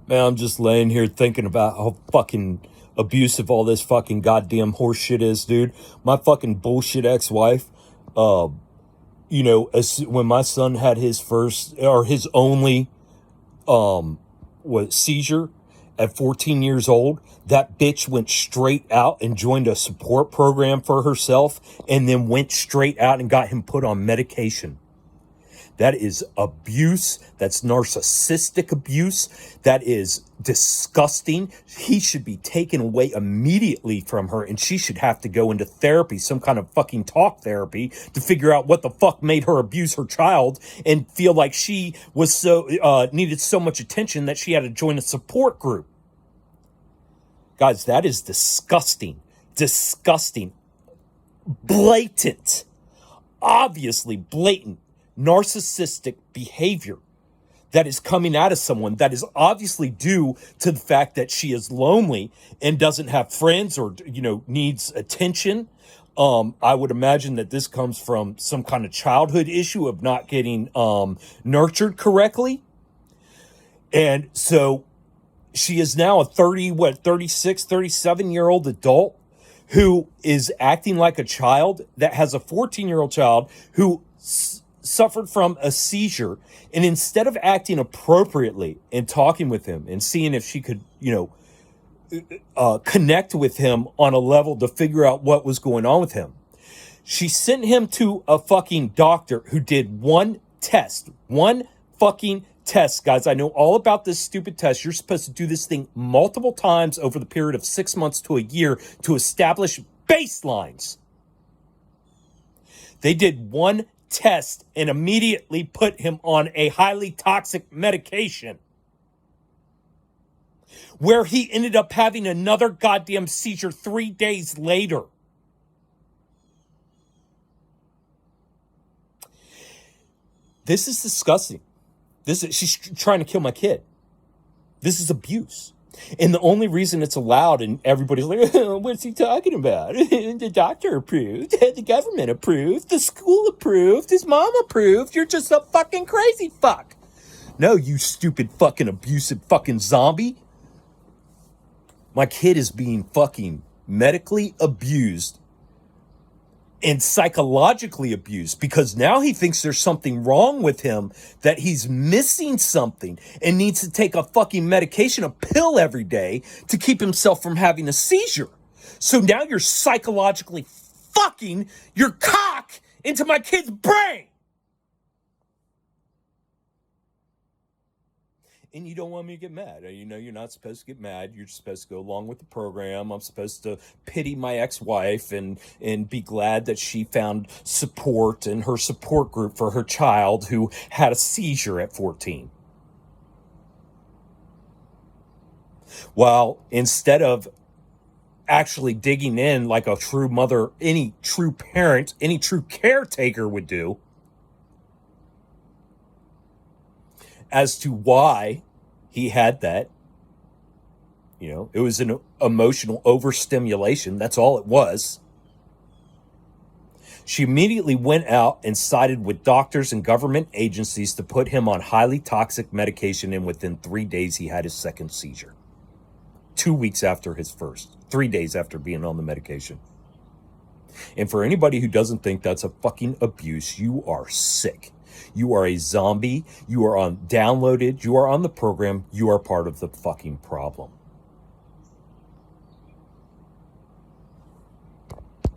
Man, I'm just laying here thinking about how fucking abusive all this fucking goddamn horse shit is, dude. My fucking bullshit ex-wife, uh, when my son had his first or his only seizure at 14 years old, that bitch went straight out and joined a support program for herself and then went straight out and got him put on medication. That is abuse. That's narcissistic abuse. That is disgusting. He should be taken away immediately from her, and she should have to go into therapy, some kind of fucking talk therapy, to figure out what the fuck made her abuse her child and feel like she was needed so much attention that she had to join a support group. Guys, that is disgusting. Disgusting. Blatant. Obviously blatant narcissistic behavior that is coming out of someone that is obviously due to the fact that she is lonely and doesn't have friends or, needs attention. I would imagine that this comes from some kind of childhood issue of not getting nurtured correctly. And so she is now a 36, 37-year-old adult who is acting like a child that has a 14-year-old child who suffered from a seizure, and instead of acting appropriately and talking with him and seeing if she could, connect with him on a level to figure out what was going on with him, she sent him to a fucking doctor who did one fucking test. Guys, I know all about this stupid test. You're supposed to do this thing multiple times over the period of 6 months to a year to establish baselines. They did one test and immediately put him on a highly toxic medication where he ended up having another goddamn seizure 3 days later. This is disgusting. She's trying to kill my kid. This is abuse. And the only reason it's allowed, and everybody's like, oh, what's he talking about? The doctor approved, the government approved, the school approved, his mom approved. You're just a fucking crazy fuck. No, you stupid fucking abusive fucking zombie. My kid is being fucking medically abused and psychologically abused because now he thinks there's something wrong with him, that he's missing something and needs to take a fucking medication, a pill every day to keep himself from having a seizure. So now you're psychologically fucking your cock into my kid's brain. And you don't want me to get mad. You're not supposed to get mad. You're supposed to go along with the program. I'm supposed to pity my ex-wife and be glad that she found support in her support group for her child who had a seizure at 14. Well, instead of actually digging in like a true mother, any true parent, any true caretaker would do, as to why he had that. It was an emotional overstimulation. That's all it was. She immediately went out and sided with doctors and government agencies to put him on highly toxic medication, and within 3 days he had his second seizure. 2 weeks after his first. 3 days after being on the medication. And for anybody who doesn't think that's a fucking abuse, you are sick. You are a zombie. You are downloaded. You are on the program. You are part of the fucking problem.